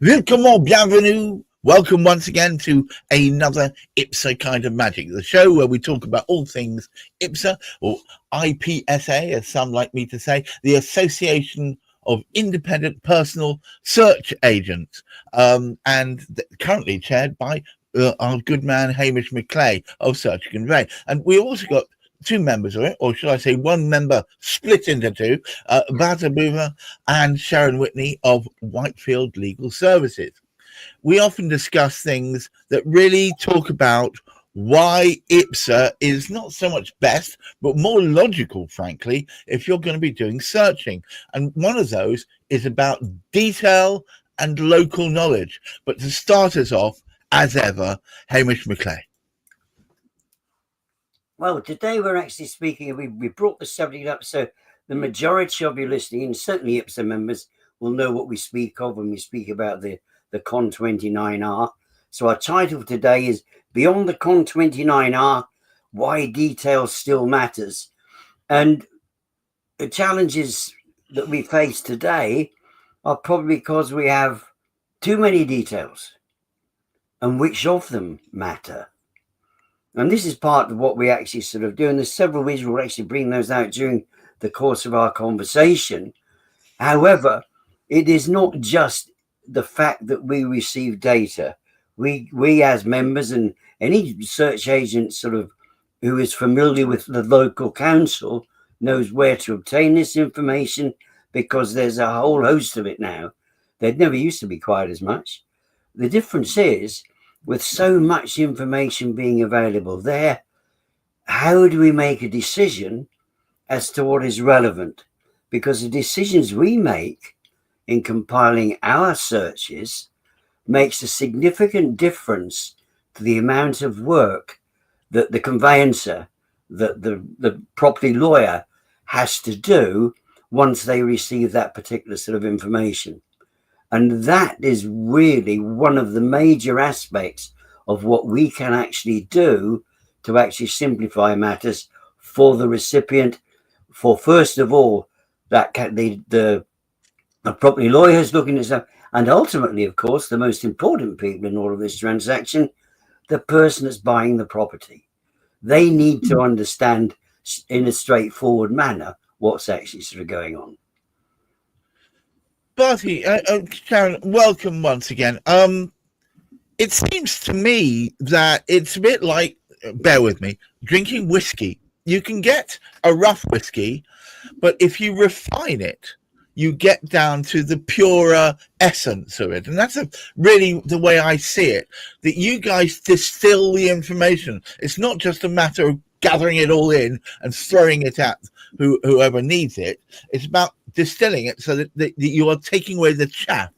Welcome, bienvenue. Welcome once again to another IPSA Kind of Magic, the show where we talk about all things IPSA, or IPSA, as some like me to say, the Association of Independent Personal Search Agents, and currently chaired by our good man Hamish McClay of Search and Convey. And we also got two members of it, or should I say one member split into two, Bata Boomer and Sharon Whitney of Whitefield Legal Services. We often discuss things that really talk about why IPSA is not so much best, but more logical, frankly, if you're going to be doing searching. And one of those is about detail and local knowledge. But to start us off, as ever, Hamish McClay. Well, today we're actually speaking, we brought the subject up so the majority of you listening, and certainly IPSA members, will know what we speak of when we speak about the CON29R. So our title today is Beyond the CON29R, Why Detail Still Matters. And the challenges that we face today are probably because we have too many details, and which of them matter. And this is part of what we actually sort of do. And there's several ways we'll actually bring those out during the course of our conversation. However, it is not just the fact that we receive data. We as members, and any search agent sort of who is familiar with the local council knows where to obtain this information, because there's a whole host of it now. There never used to be quite as much. The difference is, with so much information being available there, how do we make a decision as to what is relevant? Because the decisions we make in compiling our searches makes a significant difference to the amount of work that the conveyancer, that the property lawyer has to do once they receive that particular sort of information. And that is really one of the major aspects of what we can actually do to actually simplify matters for the recipient, for first of all, that the property lawyers looking at stuff, and ultimately, of course, the most important people in all of this transaction, the person that's buying the property. They need to understand in a straightforward manner what's actually sort of going on. Barty, Sharon, welcome once again. It seems to me that it's a bit like, bear with me, drinking whiskey. You can get a rough whiskey, but if you refine it, you get down to the purer essence of it. And that's really the way I see it, that you guys distill the information. It's not just a matter of gathering it all in and throwing it at whoever needs it. It's about distilling it so that you are taking away the chaff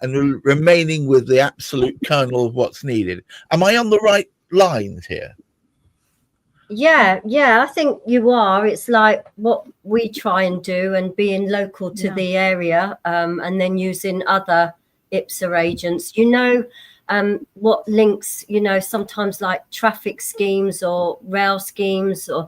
and remaining with the absolute kernel of what's needed. Am I on the right lines here? Yeah, I think you are. It's like what we try and do, and being local to the area, and then using other IPSA agents, what links, sometimes like traffic schemes or rail schemes, or,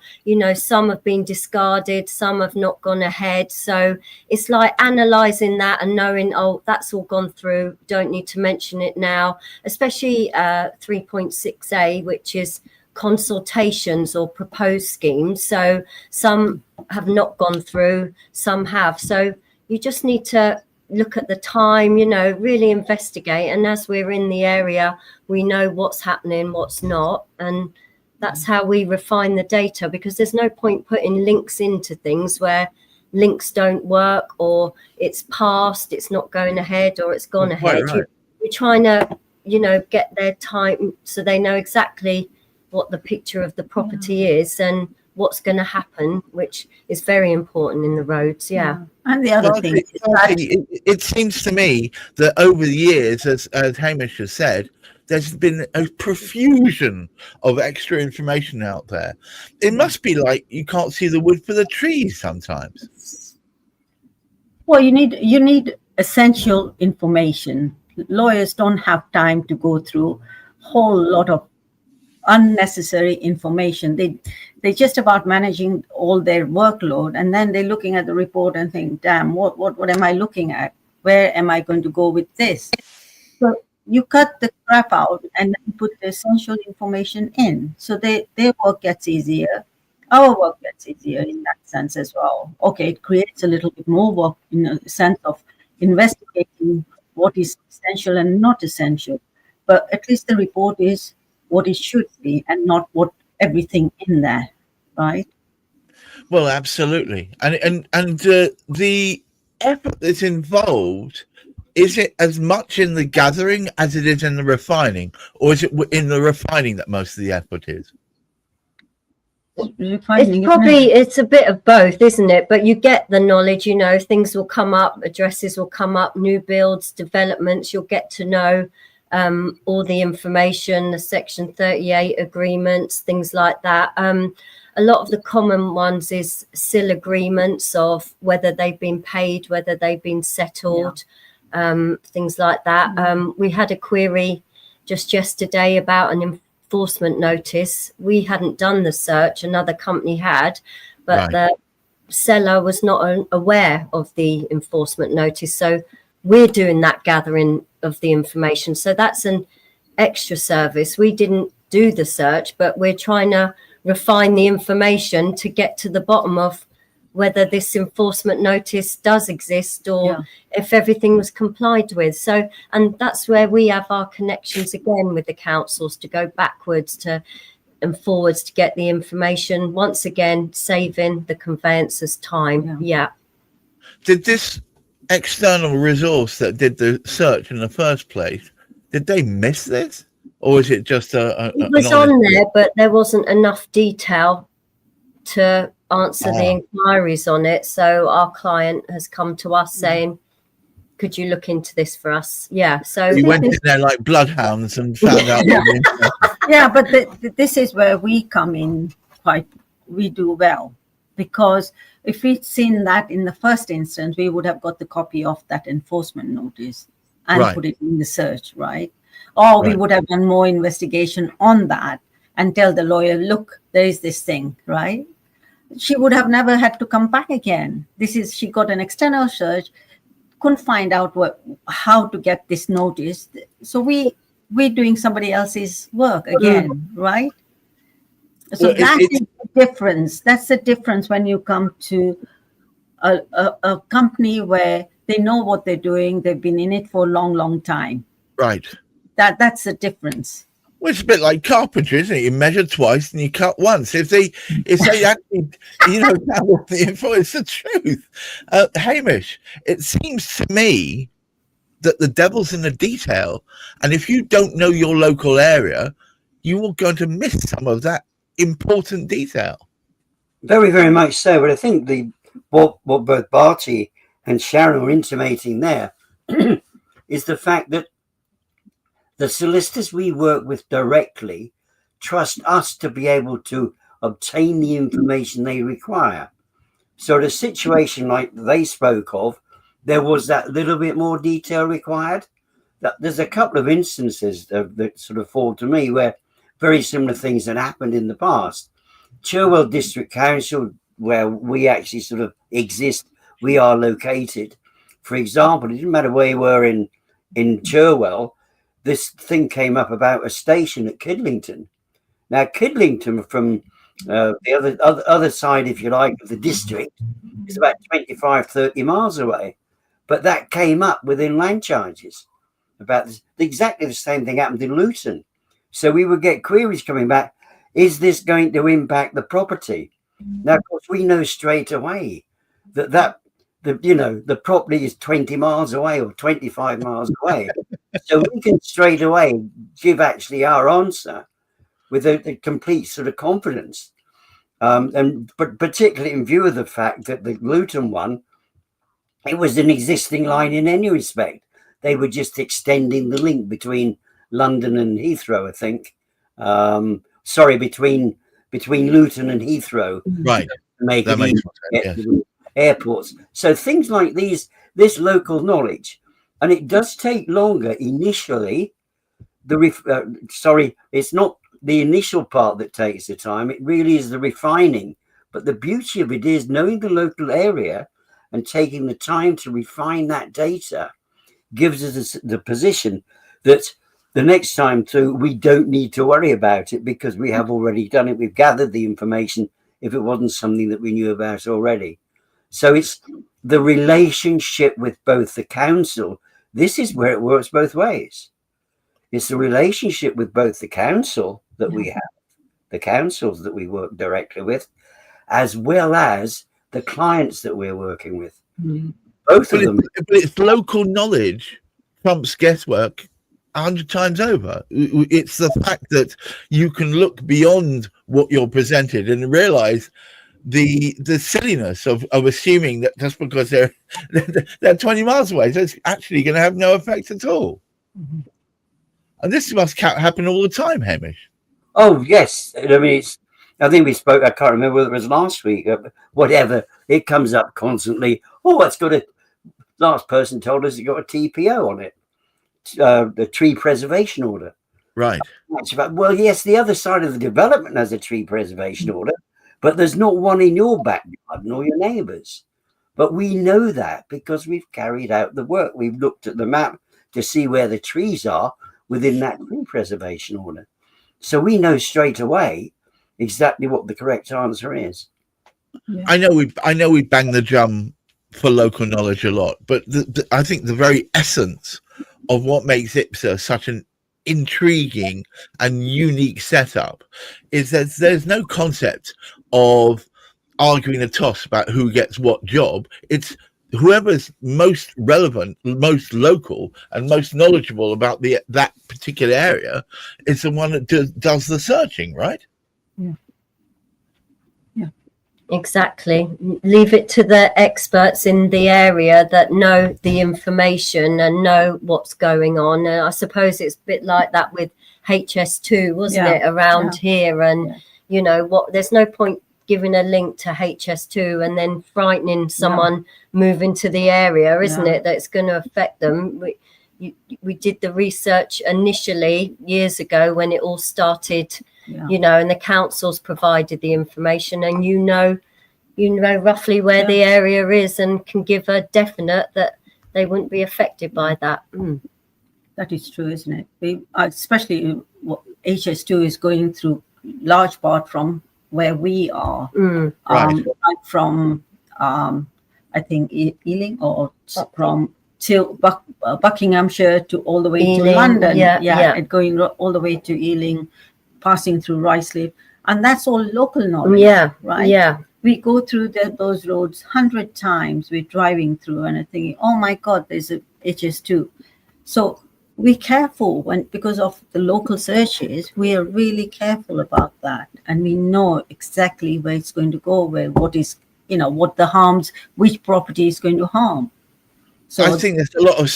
some have been discarded, some have not gone ahead. So it's like analysing that and knowing, oh, that's all gone through, don't need to mention it now, especially 3.6a, which is consultations or proposed schemes. So some have not gone through, some have. So you just need to look at the time, really investigate. And as we're in the area, we know what's happening, what's not. And that's how we refine the data, because there's no point putting links into things where links don't work, or it's passed, it's not going ahead, or it's gone ahead. Right. You're trying to, get their time so they know exactly what the picture of the property is and what's going to happen, which is very important in the roads. And the other thing, it seems to me that over the years, as Hamish has said, there's been a profusion of extra information out there. It must be like you can't see the wood for the trees sometimes. Well, you need essential information. Lawyers don't have time to go through a whole lot of unnecessary information. They're just about managing all their workload, and then they're looking at the report and think, damn, what am I looking at? Where am I going to go with this? So you cut the crap out and then put the essential information in. So their work gets easier. Our work gets easier in that sense as well. Okay, it creates a little bit more work in a sense of investigating what is essential and not essential. But at least the report is what it should be and not what everything in there, right? Well, absolutely. And the effort that's involved, is it as much in the gathering as it is in the refining, or is it in the refining that most of the effort is? It's a bit of both, isn't it? But you get the knowledge, you know, things will come up, addresses will come up, new builds, developments, you'll get to know all the information, the Section 38 agreements, things like that. A lot of the common ones is SIL agreements of whether they've been paid, whether they've been settled, things like that. We had a query just yesterday about an enforcement notice. We hadn't done the search, another company had, but the seller was not aware of the enforcement notice. So we're doing that gathering of the information. So that's an extra service. We didn't do the search, but we're trying to refine the information to get to the bottom of whether this enforcement notice does exist or if everything was complied with. So, and that's where we have our connections again with the councils to go backwards to and forwards to get the information, once again saving the conveyancer's time. Did this external resource that did the search in the first place, did they miss this, or is it just it was on there, but there wasn't enough detail to answer the inquiries on it? So our client has come to us saying, could you look into this for us? So we went in there like bloodhounds and found out. But this is where we come in we do well, because if we'd seen that in the first instance, we would have got the copy of that enforcement notice and put it in the search, right? Or we would have done more investigation on that and tell the lawyer, look, there is this thing, right? She would have never had to come back again. She got an external search, couldn't find out how to get this notice. So we're doing somebody else's work again, right? So that's the difference. That's the difference when you come to a company where they know what they're doing. They've been in it for a long, long time. Right. That's the difference. Well, it's a bit like carpentry, isn't it? You measure twice and you cut once. If they actually, have the info, it's the truth. Hamish, it seems to me that the devil's in the detail, and if you don't know your local area, you are going to miss some of that important detail. Very, very much so. But I think what both Barty and Sharon were intimating there is the fact that the solicitors we work with directly trust us to be able to obtain the information they require. So the situation like they spoke of, there was that little bit more detail required. There's a couple of instances that sort of fall to me where very similar things had happened in the past. Cherwell District Council, where we actually sort of exist, we are located. For example, it didn't matter where you were in Cherwell, this thing came up about a station at Kidlington. Now, Kidlington from the other side, if you like, of the district is about 25, 30 miles away. But that came up within land charges. About this. Exactly the same thing happened in Luton. So we would get queries coming back. Is this going to impact the property? Now, of course, we know straight away that the property is 20 miles away or 25 miles away. So we can straight away give actually our answer with a complete sort of confidence. But particularly in view of the fact that the Luton one, it was an existing line in any respect. They were just extending the link between London and Heathrow, I think. Between Luton and Heathrow. Right. To make that it makes easy sense, to get to the airports. So things like this local knowledge, and it does take longer initially. It's not the initial part that takes the time. It really is the refining. But the beauty of it is knowing the local area and taking the time to refine that data gives us the position that the next time through, we don't need to worry about it because we have already done it. We've gathered the information if it wasn't something that we knew about already. So it's the relationship with both the council. This is where it works both ways. It's the relationship with both the council that we have, the councils that we work directly with, as well as the clients that we're working with. Both of them. But it's local knowledge trumps guesswork 100 times over. It's the fact that you can look beyond what you're presented and realize the silliness of assuming that just because they're 20 miles away, so it's actually going to have no effect at all. And this must happen all the time, Hamish. Oh, yes. I mean, I think we spoke, I can't remember whether it was last week, whatever. It comes up constantly. Oh, it's got last person told us it got a TPO on it, the tree preservation order. Right. Well, yes, the other side of the development has a tree preservation order, but there's not one in your backyard nor your neighbours. But we know that because we've carried out the work. We've looked at the map to see where the trees are within that tree preservation order. So we know straight away exactly what the correct answer is. Yeah. I know we bang the drum for local knowledge a lot, but I think the very essence of what makes IPSA such an intriguing and unique setup is that there's no concept of arguing a toss about who gets what job. It's whoever's most relevant, most local, and most knowledgeable about that particular area is the one that does the searching, right? Yeah. Exactly. Leave it to the experts in the area that know the information and know what's going on. And I suppose it's a bit like that with HS2, wasn't it, around here? And, you know, there's no point giving a link to HS2 and then frightening someone moving to the area, isn't it? That's going to affect them. We did the research initially years ago when it all started. You know, and the councils provided the information, and you know roughly where the area is and can give a definite that they wouldn't be affected by that. That is true, isn't it? Especially what HS2 is going through large part from where we are, Right. from I think Ealing or from till Buckinghamshire to all the way Ealing, to London, and going all the way to Ealing, passing through Ruislip, and that's all local knowledge. Right. We go through those roads 100 times. We're driving through and I'm thinking, oh my God, there's a HS2. So we're careful because of the local searches. We are really careful about that, and we know exactly where it's going to go, what the harms, which property is going to harm. So I think there's a lot of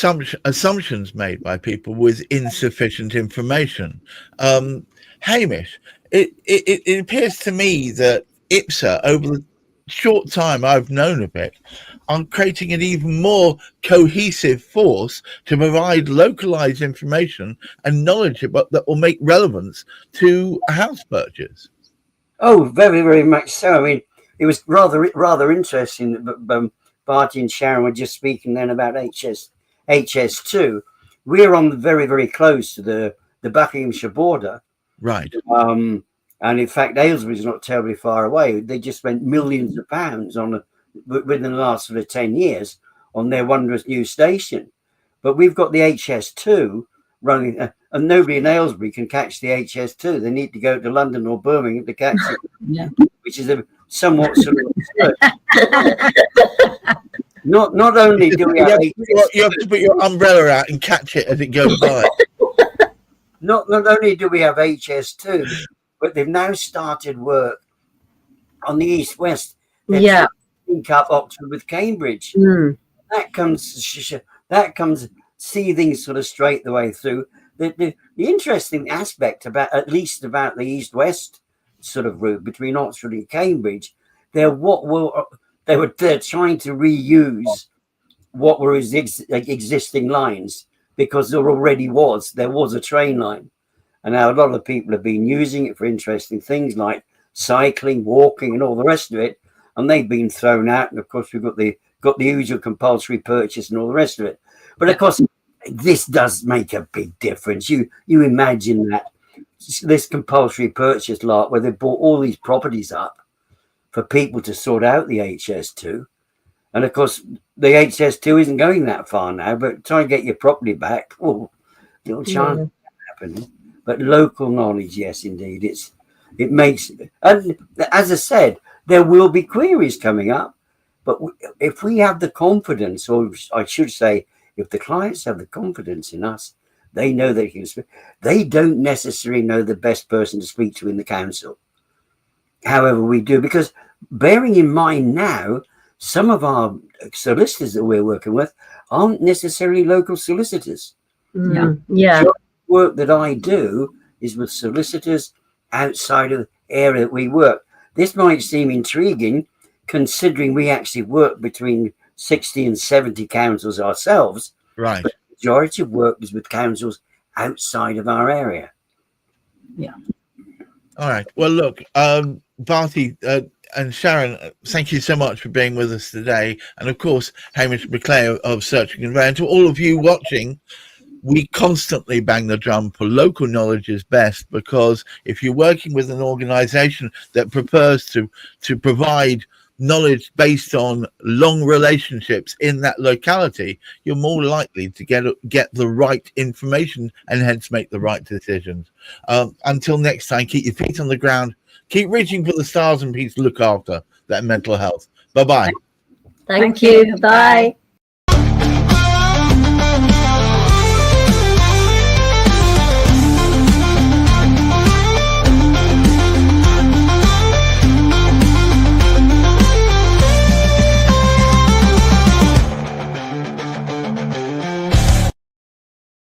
assumptions made by people with insufficient information. Hamish, it appears to me that IPSA, over the short time I've known of it, are creating an even more cohesive force to provide localized information and knowledge that will make relevance to a house purchase. Oh, very, very much so. I mean, it was rather interesting that Barty and Sharon were just speaking then about HS2. We're on very, very close to the Buckinghamshire border. Right. And in fact, Aylesbury's not terribly far away. They just spent millions of pounds within the last sort of 10 years on their wondrous new station. But we've got the HS2 running, and nobody in Aylesbury can catch the HS2. They need to go to London or Birmingham to catch it, which is a somewhat sort of absurd. Not only do we have you have to put your umbrella out and catch it as it goes by. Not only do we have HS2, but they've now started work on the east-west. Link up Oxford with Cambridge. That comes seething sort of straight the way through. The interesting aspect about the east-west sort of route between Oxford and Cambridge, they're trying to reuse what were existing lines, because there was a train line. And now a lot of people have been using it for interesting things like cycling, walking, and all the rest of it. And they've been thrown out. And of course, we've got the usual compulsory purchase and all the rest of it. But of course, this does make a big difference. You imagine that this compulsory purchase lot where they bought all these properties up for people to sort out the HS2. And of course, the HS2 isn't going that far now, but try and get your property back. Oh, little chance of that happening. But local knowledge, yes, indeed. It makes, and as I said, there will be queries coming up. But if we have the confidence, or I should say, if the clients have the confidence in us, they know they can speak. They don't necessarily know the best person to speak to in the council. However, we do, because bearing in mind now, some of our solicitors that we're working with aren't necessarily local solicitors. Yeah. The work that I do is with solicitors outside of the area that we work. This might seem intriguing, considering we actually work between 60 and 70 councils ourselves. Right. But the majority of work is with councils outside of our area. Yeah. All right. Well, look, Barty and Sharon, thank you so much for being with us today. And of course, Hamish McClay of Search and Convey. And to all of you watching, we constantly bang the drum for local knowledge is best, because if you're working with an organization that prefers to provide knowledge based on long relationships in that locality, you're more likely to get the right information and hence make the right decisions. Until next time, keep your feet on the ground, keep reaching for the stars, and please look after that mental health. Bye-bye. Thank you. Bye.